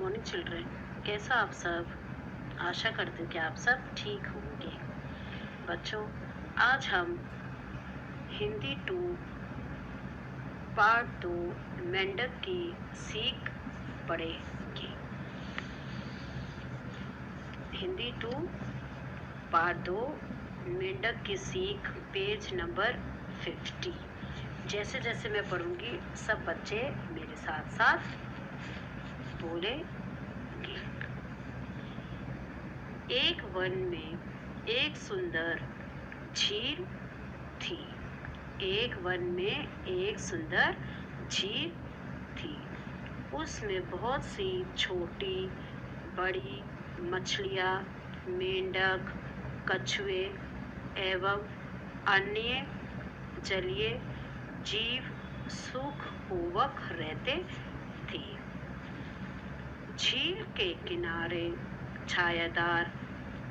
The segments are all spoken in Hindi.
Morning children. कैसा आप सब? आशा करती हूँ कि आप सब ठीक होंगे। बच्चों, आज हम हिंदी 2 पार्ट 2 मेंढक की सीख पढ़ेंगे। हिंदी 2 पार्ट 2 मेंढक की सीख, पेज नंबर 50। जैसे जैसे मैं पढ़ूंगी सब बच्चे मेरे साथ साथ बोलेंगे। एक वन में एक सुंदर झील थी। एक वन में एक सुंदर झील थी। उसमें बहुत सी छोटी बड़ी मछलियाँ, मेंढक, कछुए एवं अन्य जलीय जीव सुखपूर्वक रहते थे। झील के किनारे छायादार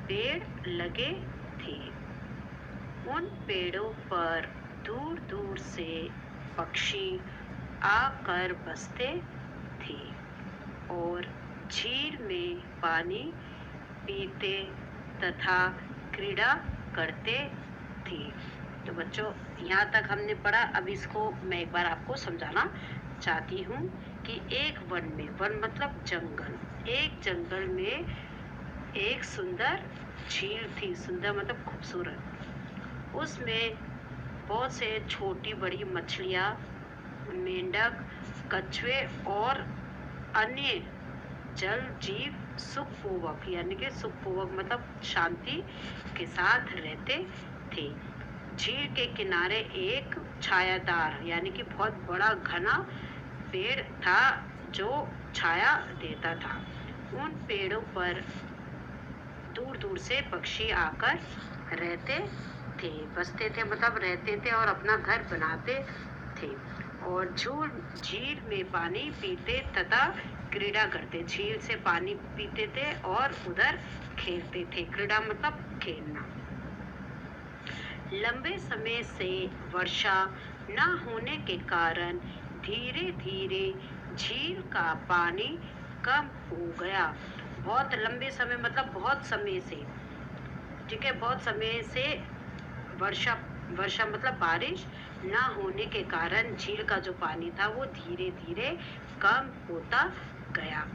पेड़ लगे थे। उन पेड़ों पर दूर दूर से पक्षी आकर बसते थे और झील में पानी पीते तथा क्रीड़ा करते थे। तो बच्चों, यहाँ तक हमने पढ़ा। अब इसको मैं एक बार आपको समझाना चाहती हूँ कि एक वन में, वन मतलब जंगल, एक जंगल में एक सुंदर झील थी। सुंदर मतलब खूबसूरत। उसमें बहुत से छोटी बड़ी मछलियाँ, मेंढक, कछुए और अन्य जल जीव सुखपूर्वक, यानी कि सुखपूर्वक मतलब शांति के साथ रहते थे। झील के किनारे एक छायादार यानी कि बहुत बड़ा घना पेड़ था जो छाया देता था। उन पेड़ों पर दूर दूर से पक्षी आकर रहते थे, बसते थे मतलब रहते थे और अपना घर बनाते थे और झील में पानी पीते तथा क्रीड़ा करते। झील से पानी पीते थे और उधर खेलते थे। क्रीड़ा मतलब खेलना। लंबे समय से वर्षा न होने के कारण धीरे धीरे झील का पानी कम हो गया। बहुत लंबे समय मतलब बहुत समय से, ठीक है, बहुत समय से वर्षा मतलब बारिश न होने के कारण झील का जो पानी था वो धीरे धीरे कम होता गया।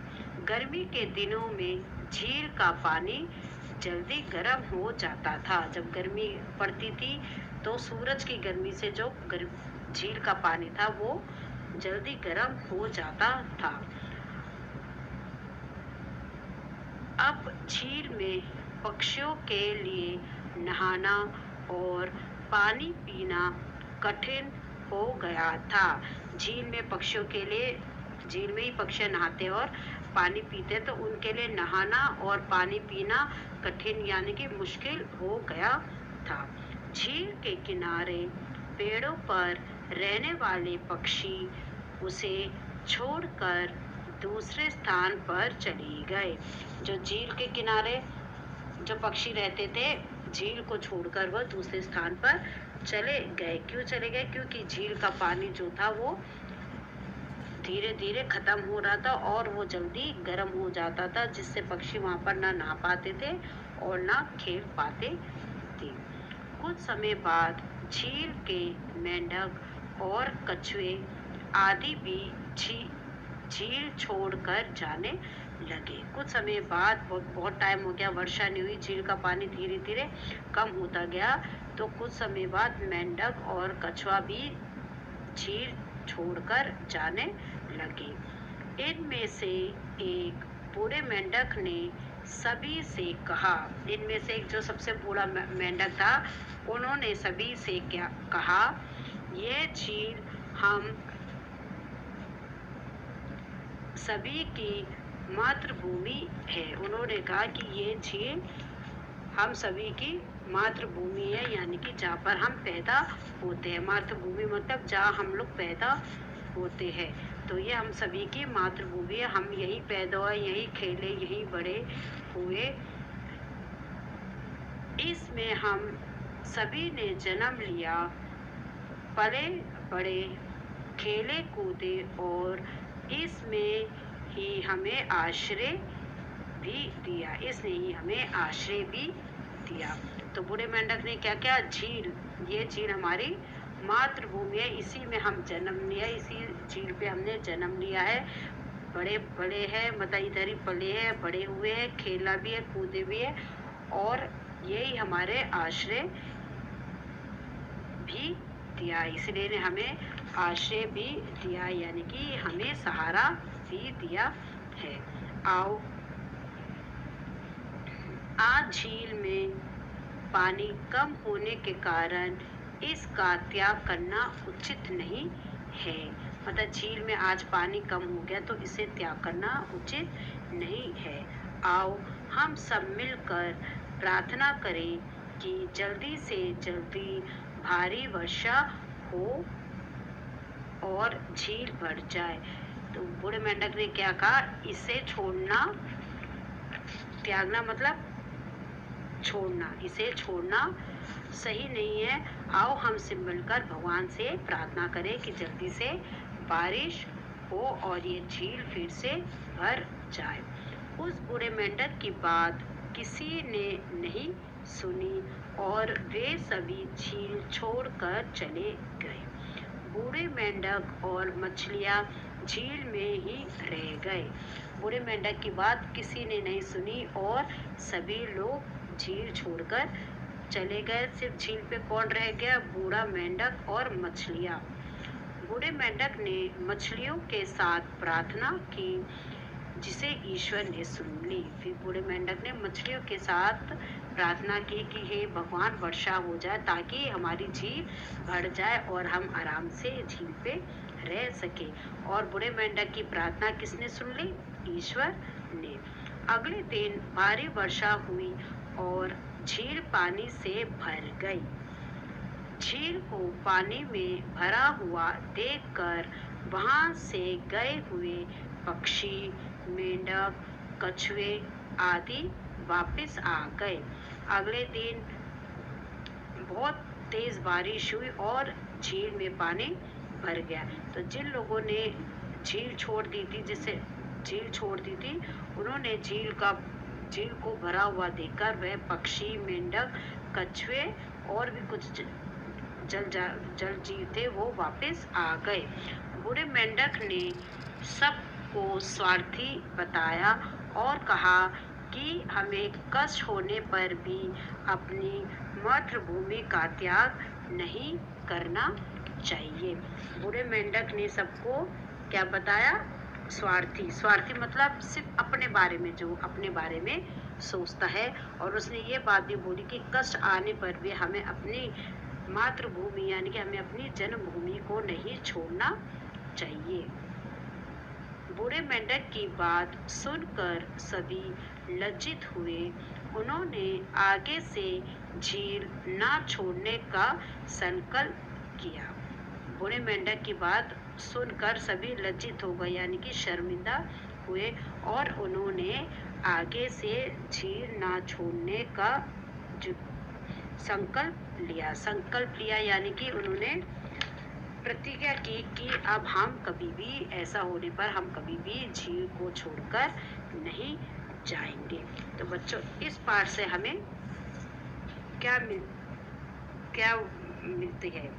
गर्मी के दिनों में झील का पानी जल्दी गर्म हो जाता था। जब गर्मी पड़ती थी तो सूरज की गर्मी से जो झील का पानी था वो जल्दी गर्म हो जाता था। अब झील में पक्षियों के लिए नहाना और पानी पीना कठिन हो गया था। झील में पक्षियों के लिए, झील में ही पक्षी नहाते और पानी पीते, तो उनके लिए नहाना और पानी पीना कठिन यानी कि मुश्किल हो गया था। झील के किनारे पेड़ों पर रहने वाले पक्षी उसे छोड़कर दूसरे स्थान पर चले गए। जो झील के किनारे जो पक्षी रहते थे, झील को छोड़कर वह दूसरे स्थान पर चले गए। क्यों चले गए? क्योंकि झील का पानी जो था वो धीरे धीरे खत्म हो रहा था और वो जल्दी गर्म हो जाता था, जिससे पक्षी वहां पर ना नहा पाते थे और ना खेल पाते थे। कुछ समय बाद झील के मेंढक और कछुए आदि भी झील छोड़कर जाने लगे। कुछ समय बाद, बहुत टाइम हो गया, वर्षा नहीं हुई, झील का पानी धीरे धीरे कम होता गया, तो कुछ समय बाद मेंढक और कछुआ भी झील छोड़कर जाने लगे। इनमें से एक बूढ़े मेंढक ने सभी से कहा, इनमें से एक जो सबसे बूढ़ा मेंढक था, उन्होंने सभी से क्या कहा, यह झील हम सभी की मातृभूमि है। उन्होंने कहा कि ये झील हम सभी की मातृभूमि है, यानी कि जहाँ पर हम पैदा होते हैं। मातृभूमि मतलब जहाँ हम लोग पैदा होते हैं, तो ये हम सभी की मातृभूमि है। हम यही पैदा हुए, यही खेले, यही बड़े हुए। इसमें हम सभी ने जन्म लिया, पले बड़े, खेले कूदे और इसमें ही हमें आश्रय भी दिया, इसने ही हमें आश्रय भी दिया। तो बूढ़े मेंढक ने क्या किया? झील, ये झील हमारी मातृभूमि है, इसी में हम जन्म लिया, इसी झील पे हमने जन्म लिया है, बड़े बड़े हैं, मतलब इधर ही पले हैं, बड़े हुए हैं, खेला भी है, कूदे भी है, और यही हमारे आश्रय भी दिया, इसलिए ने हमें आश्रय भी दिया, यानी कि हमें सहारा भी दिया है। आओ, आज झील में पानी कम होने के कारण इसका त्याग करना उचित नहीं है, मतलब झील में आज पानी कम हो गया तो इसे त्याग करना उचित नहीं है। आओ हम सब मिलकर प्रार्थना करें कि जल्दी से जल्दी भारी वर्षा हो और झील भर जाए। तो बूढ़े मेंढक ने क्या कहा? इसे छोड़ना, त्यागना मतलब छोड़ना, इसे छोड़ना सही नहीं है। आओ हम सब मिलकर भगवान से प्रार्थना करें कि जल्दी से बारिश हो और ये झील फिर से भर जाए। उस बूढ़े मेंढक की बात किसी ने नहीं सुनी और वे सभी झील छोड़कर चले गए। बूढ़े मेंढक और मछलियां झील में ही रह गए। बूढ़े मेंढक की बात किसी ने नहीं सुनी और सभी लोग झील छोड़कर चले गए। सिर्फ झील पे कौन रह गया? बूढ़ा मेंढक और मछलियां। बूढ़े मेंढक ने मछलियों के साथ प्रार्थना की जिसे ईश्वर ने सुन ली। फिर बूढ़े मेंढक ने मछलियों के साथ प्रार्थना की कि हे भगवान, वर्षा हो जाए ताकि हमारी झील भर जाए और हम आराम से झील पे रह सके। और बूढ़े मेंढक की प्रार्थना किसने सुन ली? ईश्वर ने। अगले दिन भारी वर्षा हुई और झील पानी से भर गई। झील को पानी में भरा हुआ देखकर वहां से गए हुए पक्षी, मेंढक, कछुए आदि वापस आ गए। अगले दिन बहुत तेज बारिश हुई और झील में पानी भर गया। तो जिन लोगों ने झील छोड़ दी थी, जिसे झील छोड़ दी थी, उन्होंने झील को भरा हुआ देखकर वह पक्षी, मेंढक, कछुए और भी कुछ जल जीव थे वो वापस आ गए। बूढ़े मेंढक ने सबको स्वार्थी बताया और कहा कि हमें कष्ट होने पर भी अपनी मातृभूमि का त्याग नहीं करना चाहिए। बूढ़े मेंढक ने सबको क्या बताया? स्वार्थी। स्वार्थी मतलब सिर्फ अपने बारे में, जो अपने बारे में सोचता है। और उसने ये बात भी बोली कि कष्ट आने पर भी हमें अपनी मातृभूमि यानी कि हमें अपनी जन्मभूमि को नहीं छोड़ना चाहिए। बूढ़े मेंढक की बात सुनकर सभी लज्जित हुए। उन्होंने आगे से झील ना छोड़ने का संकल्प किया। बूढ़े मेंढक की बात सुनकर सभी लज्जित हो गए, यानी कि शर्मिंदा हुए, और उन्होंने आगे से झील ना छोड़ने का संकल्प लिया यानी कि उन्होंने प्रतिज्ञा की कि अब हम कभी भी, ऐसा होने पर हम कभी भी झील को छोड़कर नहीं जाएंगे। तो बच्चों, इस पाठ से हमें क्या मिलती है?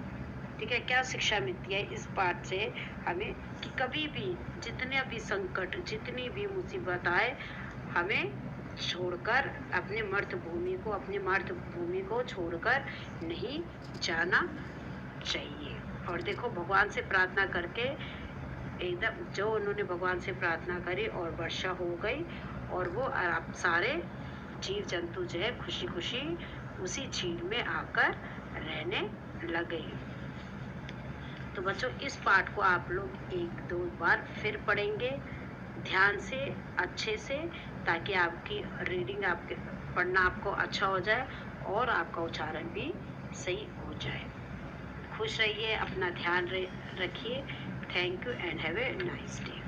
ठीक है, क्या शिक्षा मिलती है इस पाठ से हमें? कि कभी भी जितने भी संकट, जितनी भी मुसीबत आए, हमें छोड़कर अपनी मातृभूमि को छोड़कर नहीं जाना चाहिए। और देखो, भगवान से प्रार्थना करके एकदम जो उन्होंने भगवान से प्रार्थना करी और वर्षा हो गई और वो सारे जीव जंतु जो है खुशी खुशी उसी झील में आकर रहने लगे। तो बच्चों, इस पाठ को आप लोग 1-2 बार फिर पढ़ेंगे ध्यान से, अच्छे से, ताकि आपकी रीडिंग, आपके पढ़ना आपको अच्छा हो जाए और आपका उच्चारण भी सही हो जाए। खुश रहिए, अपना ध्यान रखिए। Thank you and have a nice day.